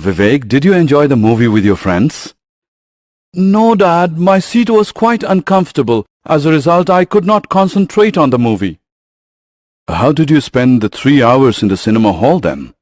Vivek, did you enjoy the movie with your friends? No, Dad. My seat was quite uncomfortable. As a result, I could not concentrate on the movie. How did you spend the 3 hours in the cinema hall then?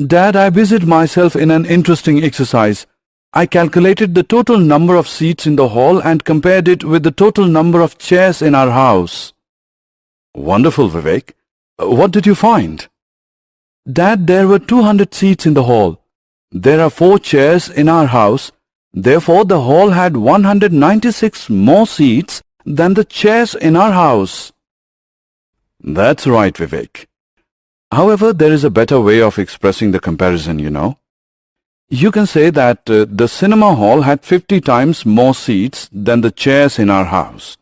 Dad, I busied myself in an interesting exercise. I calculated the total number of seats in the hall and compared it with the total number of chairs in our house. Wonderful, Vivek. What did you find? Dad, there were 200 seats in the hall. There are 4 chairs in our house. Therefore, the hall had 196 more seats than the chairs in our house. That's right, Vivek. However, there is a better way of expressing the comparison, you know. You can say that the cinema hall had 50 times more seats than the chairs in our house.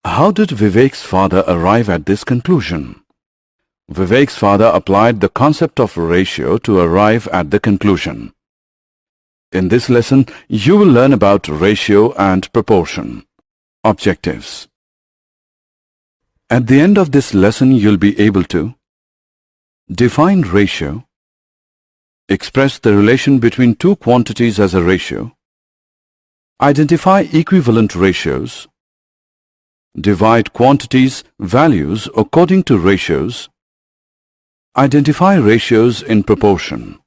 How did Vivek's father arrive at this conclusion? Vivek's father applied the concept of ratio to arrive at the conclusion. In this lesson, you will learn about ratio and proportion. Objectives. At the end of this lesson, you'll be able to define ratio, express the relation between two quantities as a ratio, identify equivalent ratios, divide quantities, values according to ratios, identify ratios in proportion.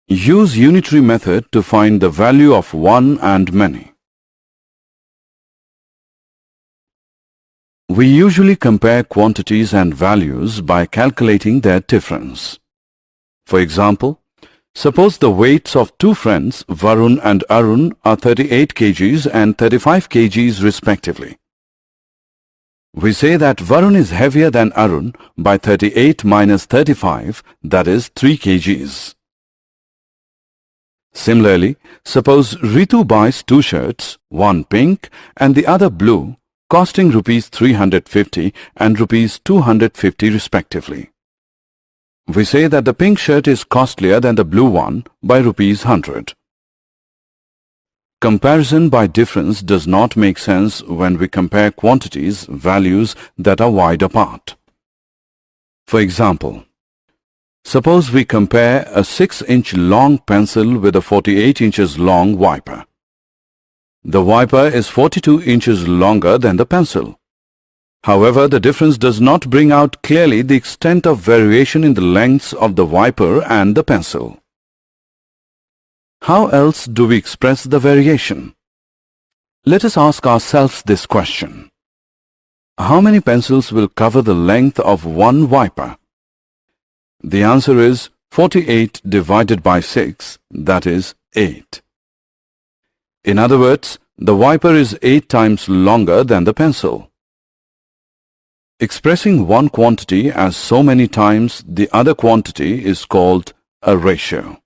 Use unitary method to find the value of one and many. We usually compare quantities and values by calculating their difference. For example, suppose the weights of two friends, Varun and Arun, are 38 kgs and 35 kgs respectively. We say that Varun is heavier than Arun by 38 minus 35, that is 3 kgs. Similarly, suppose Ritu buys 2 shirts, one pink and the other blue, costing rupees 350 and rupees 250 respectively. We say that the pink shirt is costlier than the blue one by rupees 100. Comparison by difference does not make sense when we compare quantities, values that are wide apart. For example, suppose we compare a 6-inch long pencil with a 48 inches long wiper. The wiper is 42 inches longer than the pencil. However, the difference does not bring out clearly the extent of variation in the lengths of the wiper and the pencil. How else do we express the variation? Let us ask ourselves this question. How many pencils will cover the length of one wiper? The answer is 48 divided by 6, that is 8. In other words, the wiper is 8 times longer than the pencil. Expressing one quantity as so many times the other quantity is called a ratio.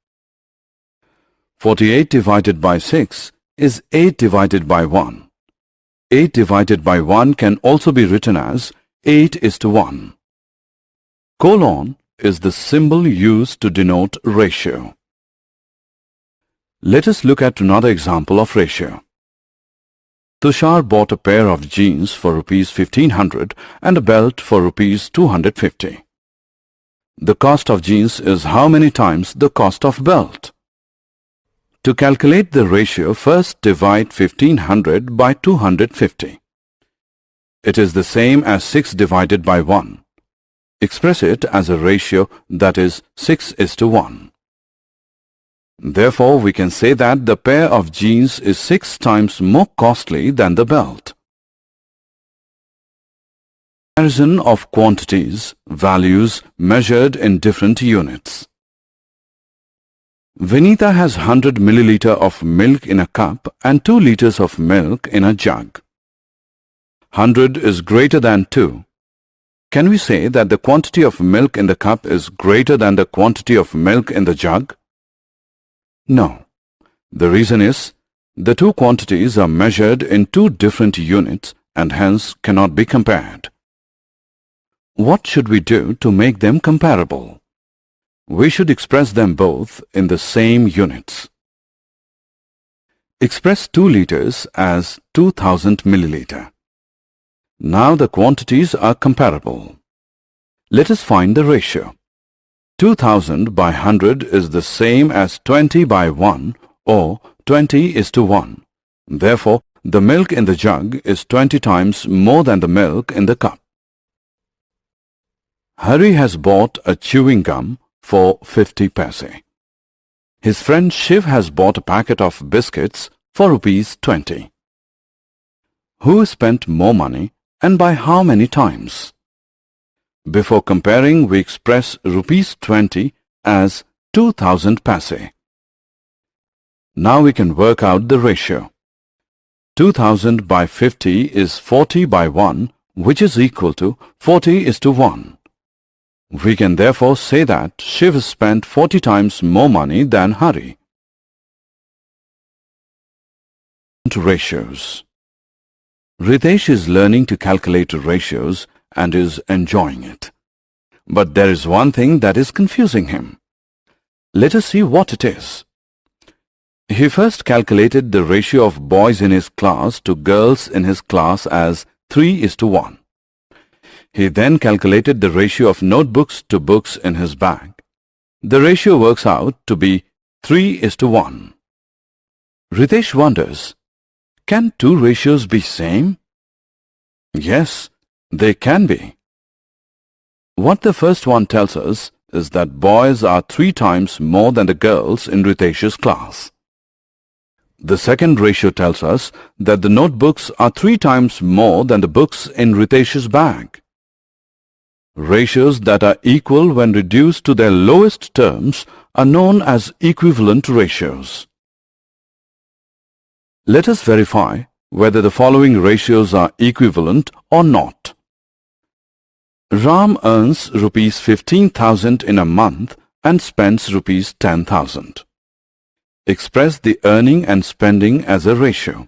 48 divided by 6 is 8 divided by 1. 8 divided by 1 can also be written as 8:1. Colon is the symbol used to denote ratio. Let us look at another example of ratio. Tushar bought a pair of jeans for rupees 1500 and a belt for rupees 250. The cost of jeans is how many times the cost of belt? To calculate the ratio, first divide 1500 by 250. It is the same as 6 divided by 1. Express it as a ratio, that is 6:1. Therefore, we can say that the pair of jeans is 6 times more costly than the belt. Comparison of quantities, values measured in different units. Vinita has 100 milliliter of milk in a cup and 2 liters of milk in a jug. 100 is greater than 2. Can we say that the quantity of milk in the cup is greater than the quantity of milk in the jug? No. The reason is, the two quantities are measured in 2 different units and hence cannot be compared. What should we do to make them comparable? We should express them both in the same units. Express 2 liters as 2000 milliliter. Now the quantities are comparable. Let us find the ratio. 2000 by 100 is the same as 20 by 1 or 20:1. Therefore, the milk in the jug is 20 times more than the milk in the cup. Hari has bought a chewing gum for 50 paise. His friend Shiv has bought a packet of biscuits for rupees 20. Who spent more money and by how many times? Before comparing, we express rupees 20 as 2000 paise. Now we can work out the ratio. 2000 by 50 is 40 by 1, which is equal to 40:1. We can therefore say that Shiv spent 40 times more money than Hari. Ratios. Ritesh is learning to calculate ratios and is enjoying it. But there is one thing that is confusing him. Let us see what it is. He first calculated the ratio of boys in his class to girls in his class as 3:1. He then calculated the ratio of notebooks to books in his bag. The ratio works out to be 3:1. Ritesh wonders, can two ratios be same? Yes, they can be. What the first one tells us is that boys are 3 times more than the girls in Ritesh's class. The second ratio tells us that the notebooks are 3 times more than the books in Ritesh's bag. Ratios that are equal when reduced to their lowest terms are known as equivalent ratios. Let us verify whether the following ratios are equivalent or not. Ram earns rupees 15,000 in a month and spends rupees 10,000. Express the earning and spending as a ratio.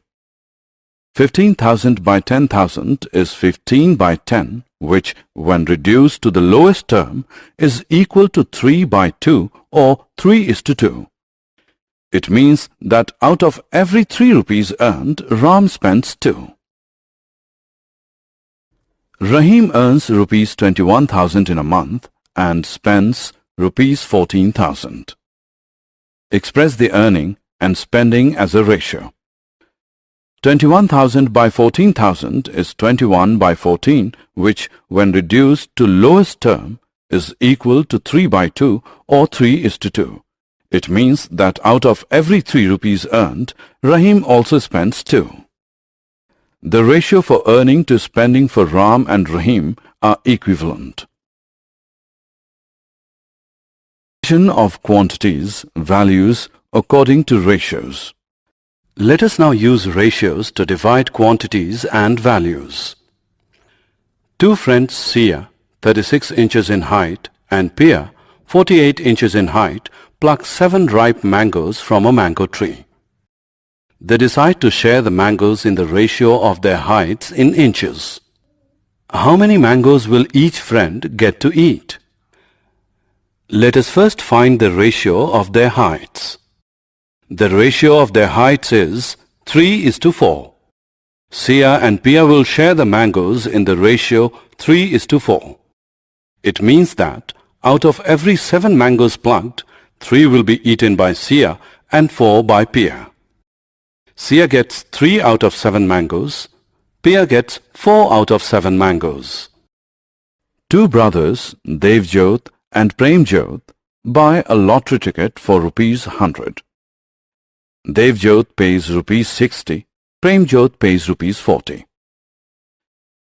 15,000 by 10,000 is 15 by 10, which, when reduced to the lowest term, is equal to 3 by 2 or 3:2. It means that out of every 3 rupees earned, Ram spends 2. Rahim earns rupees 21,000 in a month and spends rupees 14,000. Express the earning and spending as a ratio. 21,000 by 14,000 is 21 by 14, which, when reduced to lowest term, is equal to 3 by 2 or 3:2. It means that out of every 3 rupees earned, Rahim also spends 2. The ratio for earning to spending for Ram and Rahim are equivalent. Division of quantities, values according to ratios. Let us now use ratios to divide quantities and values. Two friends Sia, 36 inches in height, and Pia, 48 inches in height, pluck 7 ripe mangoes from a mango tree. They decide to share the mangoes in the ratio of their heights in inches. How many mangoes will each friend get to eat? Let us first find the ratio of their heights. The ratio of their heights is 3:4. Sia and Pia will share the mangoes in the ratio 3:4. It means that out of every 7 mangoes plucked, 3 will be eaten by Sia and 4 by Pia. Sia gets 3 out of 7 mangoes. Pia gets 4 out of 7 mangoes. Two brothers, Devjot and Premjot, buy a lottery ticket for rupees 100. Devjot pays rupees 60, Premjot pays rupees 40.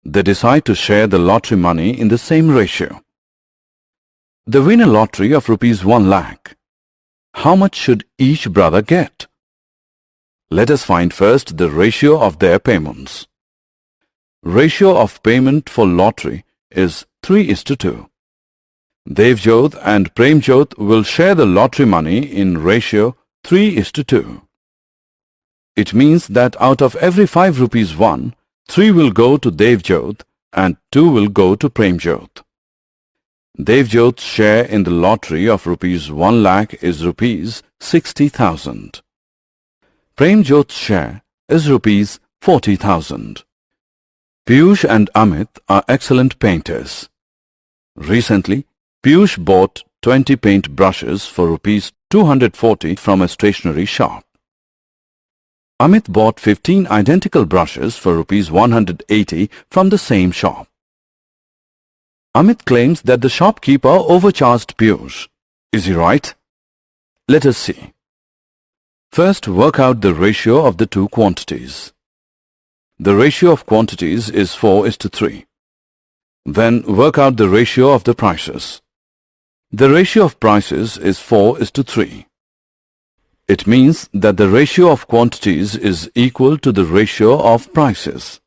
They decide to share the lottery money in the same ratio. They win a lottery of rupees 1 lakh. How much should each brother get? Let us find first the ratio of their payments. Ratio of payment for lottery is 3:2. Devjot and Premjot will share the lottery money in ratio 3:2. It means that out of every 5 rupees won, 3 will go to Devjot and 2 will go to Premjot. Devjot's share in the lottery of rupees 1 lakh is rupees 60,000. Premjot's share is rupees 40,000. Piyush and Amit are excellent painters. Recently, Piyush bought 20 paint brushes for rupees 240 from a stationery shop. Amit bought 15 identical brushes for rupees 180 from the same shop. Amit claims that the shopkeeper overcharged Piyush. Is he right? Let us see. First, work out the ratio of the two quantities. The ratio of quantities is 4:3. Then work out the ratio of the prices. The ratio of prices is 4:3. It means that the ratio of quantities is equal to the ratio of prices.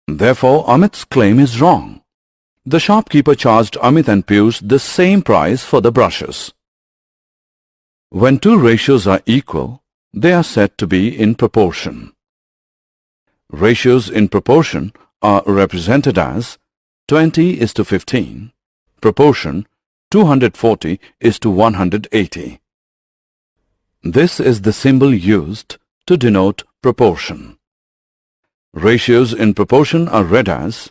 Therefore, Amit's claim is wrong. The shopkeeper charged Amit and Piyush the same price for the brushes. When two ratios are equal, they are said to be in proportion. Ratios in proportion are represented as 20:15, proportion 240:180. This is the symbol used to denote proportion. Ratios in proportion are read as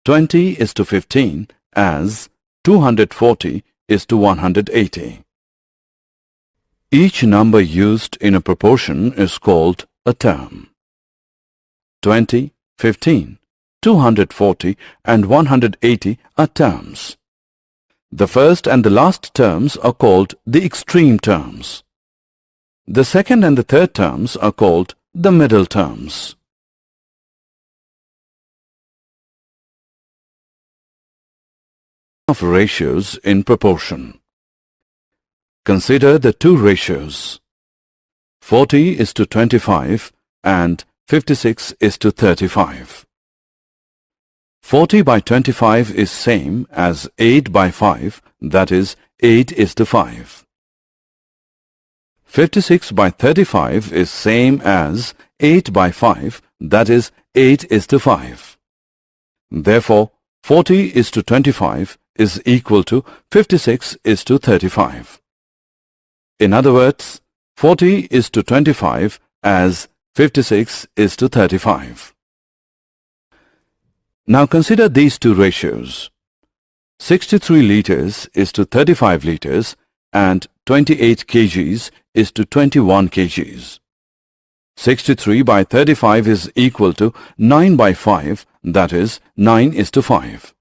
20:15 as 240:180. Each number used in a proportion is called a term. 20, 15, 240 and 180 are terms. The first and the last terms are called the extreme terms. The second and the third terms are called the middle terms. Of ratios in proportion. Consider the two ratios. 40:25 and 56:35. 40/25 is same as 8/5, that is 8:5. 56/35 is same as 8/5, that is 8:5. Therefore, 40:25 is equal to 56:35. In other words, 40:25 as 56:35. Now consider these two ratios. 63 liters is to 35 liters and 28 kgs is to 21 kgs. 63/35 is equal to 9/5, that is 9:5.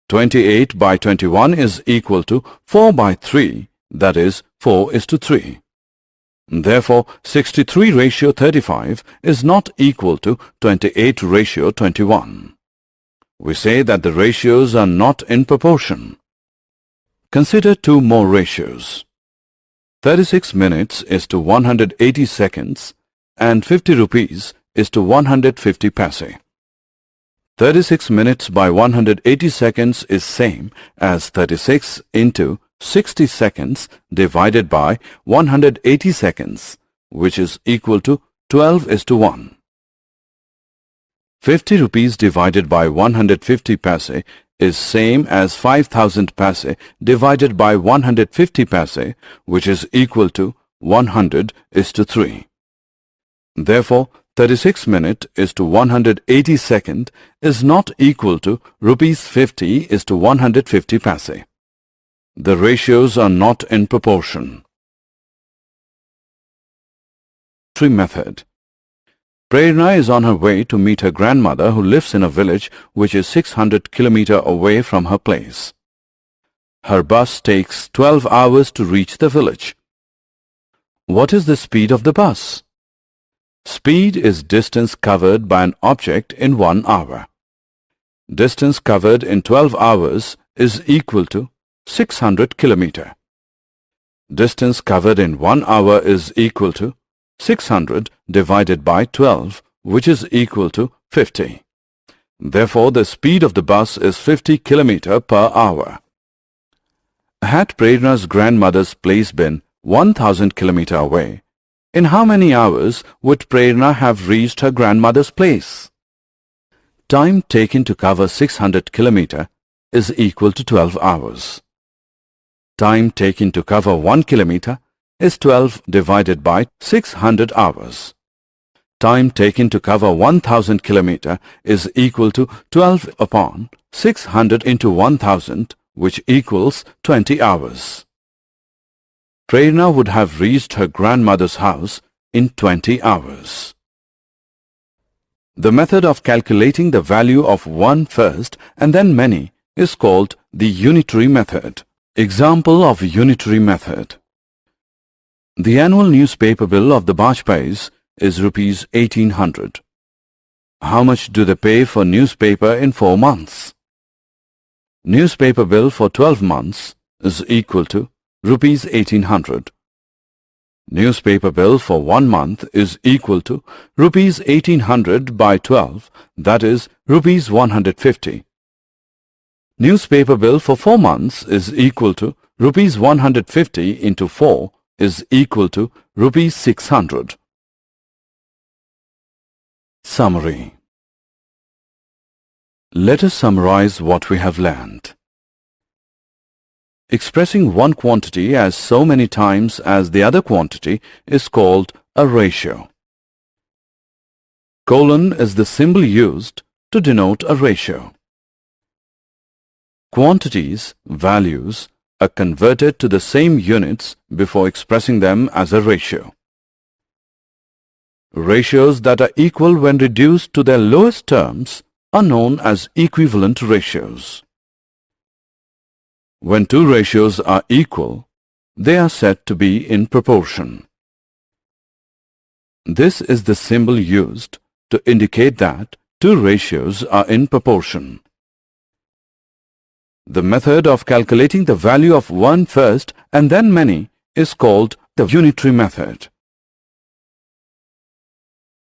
28/21 is equal to 4/3, that is 4:3. Therefore, 63:35 is not equal to 28:21. We say that the ratios are not in proportion. Consider two more ratios. 36 minutes is to 180 seconds and 50 rupees is to 150 paise. 36 minutes by 180 seconds is same as 36 into 60 seconds divided by 180 seconds, which is equal to 12:1. 50 rupees divided by 150 paise is same as 5000 paise divided by 150 paise, which is equal to 100:3. Therefore, 36 minute is to 180 second is not equal to rupees 50 is to 150 paise. The ratios are not in proportion. Method. Prerna is on her way to meet her grandmother who lives in a village which is 600 km away from her place. Her bus takes 12 hours to reach the village. What is the speed of the bus? Speed is distance covered by an object in 1 hour. Distance covered in 12 hours is equal to 600 km. Distance covered in 1 hour is equal to 600 divided by 12, which is equal to 50. Therefore, the speed of the bus is 50 km per hour. Had Prerna's grandmother's place been 1000 km away, in how many hours would Prerna have reached her grandmother's place? Time taken to cover 600 km is equal to 12 hours. Time taken to cover 1 kilometer is 12 divided by 600 hours. Time taken to cover 1000 km is equal to 12 upon 600 into 1000, which equals 20 hours. Prerna would have reached her grandmother's house in 20 hours. The method of calculating the value of one first and then many is called the unitary method. Example of unitary method. The annual newspaper bill of the Bajpayis is rupees 1800. How much do they pay for newspaper in 4 months? Newspaper bill for 12 months is equal to rupees 1800. Newspaper bill for 1 month is equal to rupees 1800 by 12, that is rupees 150. Newspaper bill for 4 months is equal to rupees 150 into 4 is equal to rupees 600. Summary. Let us summarize what we have learned. Expressing one quantity as so many times as the other quantity is called a ratio. Colon is the symbol used to denote a ratio. Quantities, values, are converted to the same units before expressing them as a ratio. Ratios that are equal when reduced to their lowest terms are known as equivalent ratios. When two ratios are equal, they are said to be in proportion. This is the symbol used to indicate that two ratios are in proportion. The method of calculating the value of one first and then many is called the unitary method.